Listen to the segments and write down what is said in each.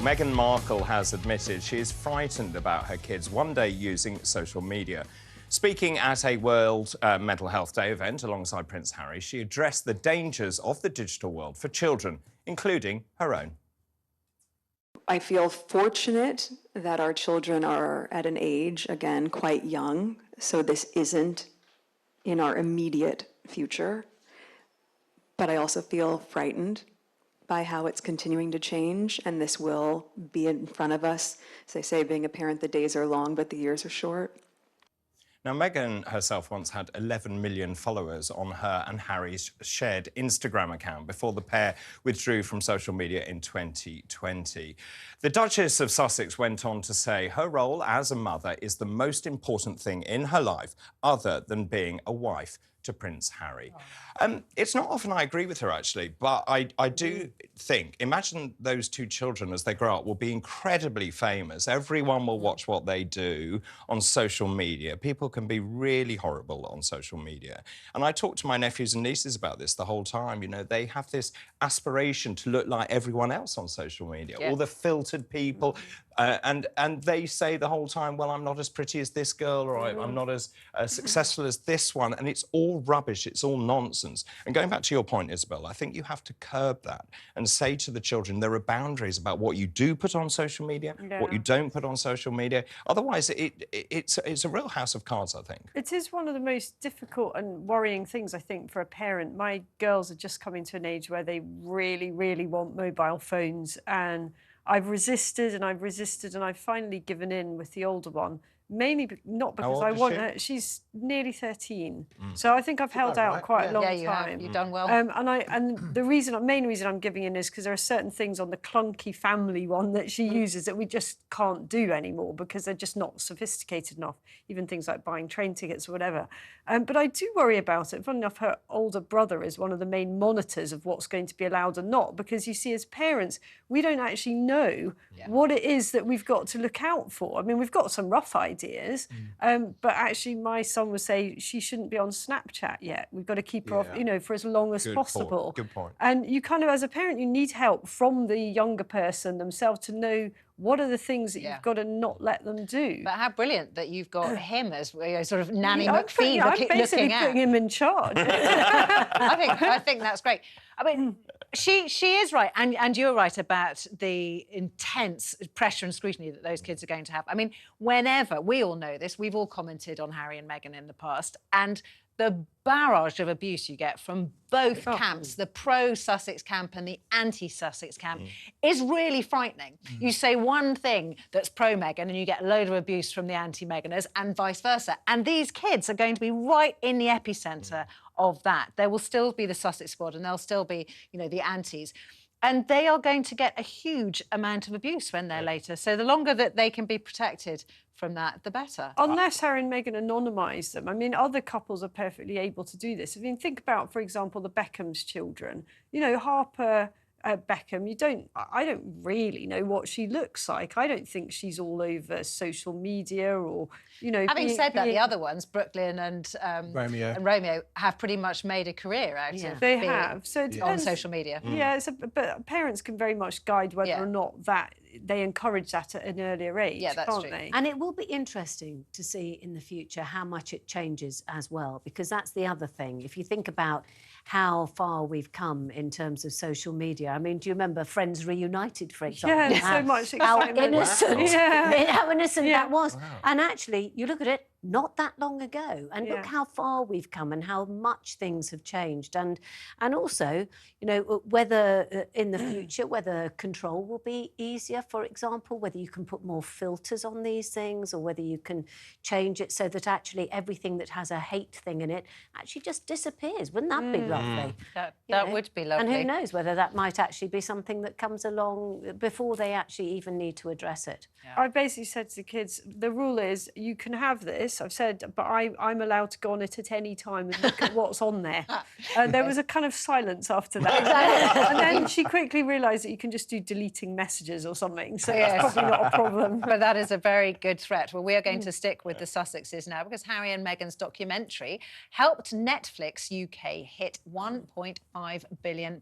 Meghan Markle has admitted she is frightened about her kids one day using social media. Speaking at a World Mental Health Day event alongside Prince Harry, she addressed the dangers of the digital world for children, including her own. I feel fortunate that our children are at an age, again, quite young, so this isn't in our immediate future. But I also feel frightened by how it's continuing to change, and this will be in front of us. As they say, being a parent, the days are long, but the years are short. Now, Meghan herself once had 11 million followers on her and Harry's shared Instagram account before the pair withdrew from social media in 2020. The Duchess of Sussex went on to say her role as a mother is the most important thing in her life, other than being a wife to Prince Harry. It's not often I agree with her, actually, but I do think, imagine those two children as they grow up will be incredibly famous. Everyone will watch what they do on social media. People can be really horrible on social media. And I talk to my nephews and nieces about this the whole time. You know, they have this aspiration to look like everyone else on social media, all the filtered people. And they say the whole time, well, I'm not as pretty as this girl, or I'm not as successful as this one. And it's all rubbish. It's all nonsense. And going back to your point, Isabel, I think you have to curb that and say to the children there are boundaries about what you do put on social media, what you don't put on social media. Otherwise, it's a real house of cards, I think. It is one of the most difficult and worrying things, I think, for a parent. My girls are just coming to an age where they really, really want mobile phones, and I've resisted and I've resisted and I've finally given in with the older one. Mainly not because I want her. She's nearly 13, so I think I've held out quite a long time. Yeah, you have. You've done well. And the main reason I'm giving in is because there are certain things on the clunky family one that she uses that we just can't do anymore because they're just not sophisticated enough. Even things like buying train tickets or whatever. But I do worry about it. Funny enough, her older brother is one of the main monitors of what's going to be allowed and not, because you see, as parents, we don't actually know what it is that we've got to look out for. I mean, we've got some rough ideas, but actually my son would say she shouldn't be on Snapchat yet. We've got to keep her off, you know, for as long as possible. Good point. And you kind of, as a parent, you need help from the younger person themselves to know what are the things that you've got to not let them do. But how brilliant that you've got him as sort of Nanny McPhee looking I'm basically putting him in charge. I think that's great. I mean, she is right, and you're right about the intense pressure and scrutiny that those kids are going to have. I mean, whenever, we all know this, we've all commented on Harry and Meghan in the past, and the barrage of abuse you get from both camps, the pro-Sussex camp and the anti-Sussex camp, is really frightening. You say one thing that's pro-Meghan and you get a load of abuse from the anti-Meghaners, and vice versa. And these kids are going to be right in the epicentre of that. There will still be the Sussex squad and there'll still be, you know, the antis. And they are going to get a huge amount of abuse when they're later. So the longer that they can be protected from that, the better. Unless Harry and Meghan anonymise them. I mean, other couples are perfectly able to do this. I mean, think about, for example, the Beckham's children. You know, Harper Beckham, I don't really know what she looks like. I don't think she's all over social media or, you know... Having said that, the other ones, Brooklyn and Romeo, have pretty much made a career out of they have. So it on social media. Yeah, but parents can very much guide whether or not that they encourage that at an earlier age, can't they? And it will be interesting to see in the future how much it changes as well, because that's the other thing. If you think about how far we've come in terms of social media. I mean, do you remember Friends Reunited, for example? Yeah, so much excitement. How innocent, how innocent that was. Wow. And actually, you look at it, not that long ago, and look how far we've come and how much things have changed. And also, you know, whether in the future, whether control will be easier, for example, whether you can put more filters on these things or whether you can change it so that actually everything that has a hate thing in it actually just disappears. Wouldn't that be lovely? That would be lovely. And who knows whether that might actually be something that comes along before they actually even need to address it. I basically said to the kids, the rule is you can have this, I've said, but I'm allowed to go on it at any time and look at what's on there. There was a kind of silence after that. And then she quickly realised that you can just do deleting messages or something, so that's probably not a problem. But that is a very good threat. Well, we are going to stick with the Sussexes now because Harry and Meghan's documentary helped Netflix UK hit £1.5 billion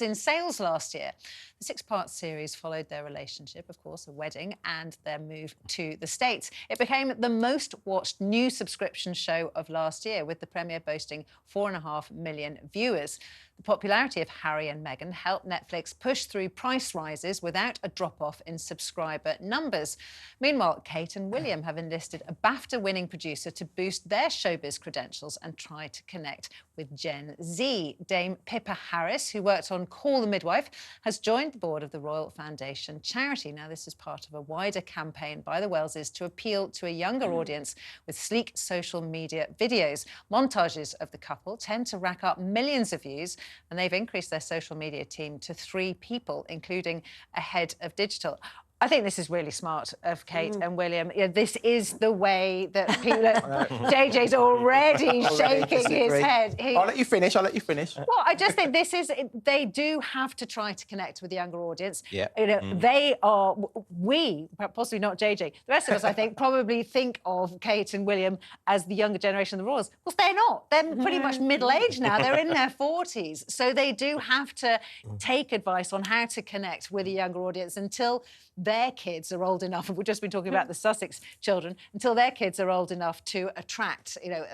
in sales last year. The six-part series followed their relationship, of course, a wedding, and their move to the States. It became the most-watched new subscription show of last year, with the premiere boasting 4.5 million viewers. The popularity of Harry and Meghan helped Netflix push through price rises without a drop-off in subscriber numbers. Meanwhile, Kate and William have enlisted a BAFTA-winning producer to boost their showbiz credentials and try to connect with Gen Z. Dame Pippa Harris, who worked on Call the Midwife, has joined the board of the Royal Foundation charity. Now, this is part of a wider campaign by the Welleses to appeal to a younger audience with sleek social media videos. Montages of the couple tend to rack up millions of views, and they've increased their social media team to 3 people, including a head of digital. I think this is really smart of Kate and William. Yeah, this is the way that people... JJ's already shaking his head. I'll let you finish. Well, I just think this is... They do have to try to connect with the younger audience. Yeah. You know, they are... We, possibly not JJ, the rest of us, I think, probably think of Kate and William as the younger generation of the royals. Well, they're not. They're pretty much middle-aged now. They're in their 40s. So they do have to take advice on how to connect with a younger audience until their kids are old enough, and we've just been talking about the Sussex children, until their kids are old enough to attract, you know,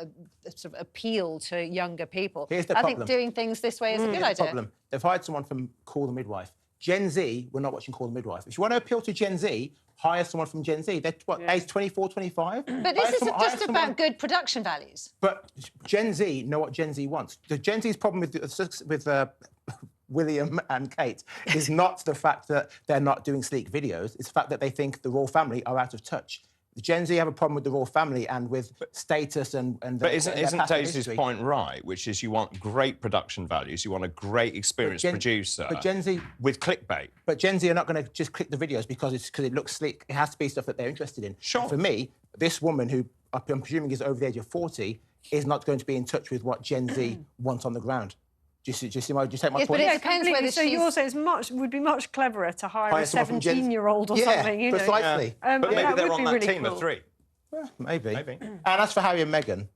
a sort of appeal to younger people. Here's the I problem. think doing things this way is a good idea. Problem. They've hired someone from Call the Midwife. Gen Z, we're not watching Call the Midwife. If you want to appeal to Gen Z, hire someone from Gen Z. They're, what, age 24, 25? But this isn't just about good production values. But Gen Z know what Gen Z wants. The Gen Z's problem with William and Kate is not the fact that they're not doing sleek videos. It's the fact that they think the royal family are out of touch. The Gen Z have a problem with the royal family and with status and but isn't Daisy's point right, which is you want great production values, you want a great experienced producer but Gen Z, with clickbait. But Gen Z are not going to just click the videos because it looks sleek. It has to be stuff that they're interested in. Sure. And for me, this woman, who I'm presuming is over the age of 40, is not going to be in touch with what Gen Z wants on the ground. Do you take my Yes, point? but it depends whether so you're saying it would be much cleverer to hire a someone from 17-year-old or something, you know. Precisely. But maybe that they're would on be that really team cool. of 3. Maybe. Maybe. And as for Harry and Meghan,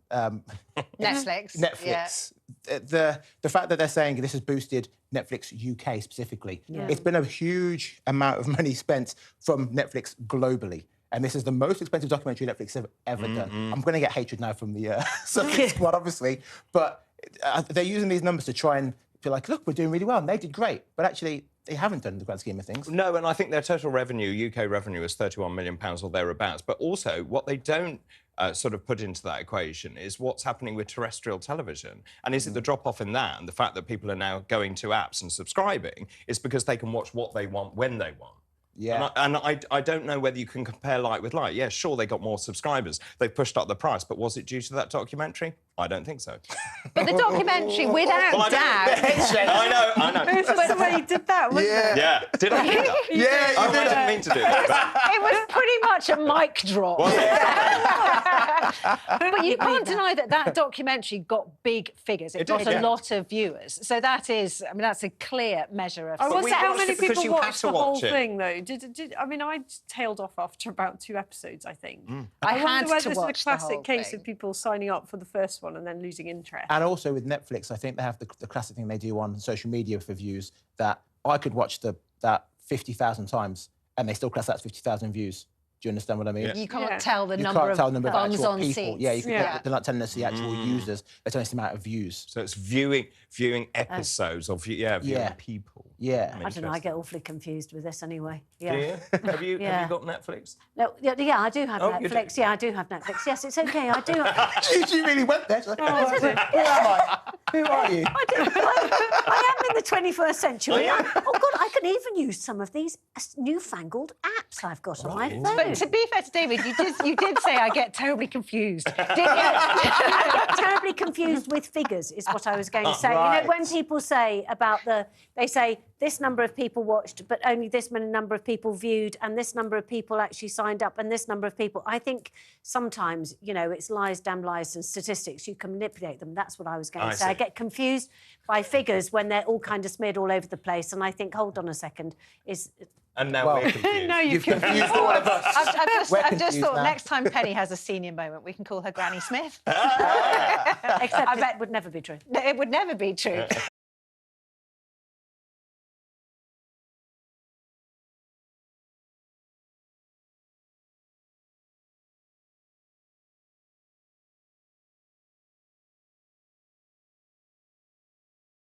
Netflix. The fact that they're saying this has boosted Netflix UK specifically, it's been a huge amount of money spent from Netflix globally. And this is the most expensive documentary Netflix have ever done. I'm going to get hatred now from the Sussex squad, obviously. But they're using these numbers to try and feel like, look, we're doing really well. And they did great. But actually, they haven't done in the grand scheme of things. No, and I think their total revenue, UK revenue, is £31 million or thereabouts. But also, what they don't sort of put into that equation is what's happening with terrestrial television. And is it the drop-off in that and the fact that people are now going to apps and subscribing is because they can watch what they want when they want. Yeah. And I don't know whether you can compare like with like. Yeah, sure, they got more subscribers. They've pushed up the price, but was it due to that documentary? I don't think so. But the documentary, without doubt... I know. This is the way he did that, wasn't it? Yeah. Did I do that? Yeah, I didn't mean to do that. It was pretty much a mic drop. But you can't deny that documentary got big figures. It got a lot of viewers. So that is, I mean, that's a clear measure of I success. wonder how watched many it because people you had watched to the whole watch it. thing, though. I mean, I tailed off after about 2 episodes, I think. I wonder had whether to this is a watch the classic whole case thing. of people signing up for the first one and then losing interest. And also with Netflix, I think they have the classic thing they do on social media for views that I could watch that 50,000 times and they still class that as 50,000 views. Do you understand what I mean? Yeah. You can't Yeah. tell the You number can't tell the of number of bums actual on people. seats. Yeah, you can, Yeah. they're not telling us the actual users. They're telling us the amount of views. So it's viewing episodes of viewing people. Yeah. I don't know, I get awfully confused with this anyway. Do you? Have you got Netflix? No, yeah, I do have Oh, you do? Netflix. Yeah, I do have Netflix. Yes, it's okay, I do. She really went there. She's like, who am I? Who are you? I am in the 21st century. Oh, God, I can even use some of these newfangled apps I've got on my phone. But to be fair to David, you did say I get terribly confused. Didn't you? Terribly confused with figures is what I was going to say. You Right. know, when people say about they say this number of people watched, but only this many number of people viewed, and this number of people actually signed up, and this number of people. I think sometimes, you know, it's lies, damn lies, and statistics. You can manipulate them. That's what I was going to say. I get confused by figures when they're all kind of smeared all over the place, and I think, hold on a second, And now we're confused. No, You've confused all of us. I've just thought now. next time Penny has a senior moment, we can call her Granny Smith. except it would never be true. It would never be true.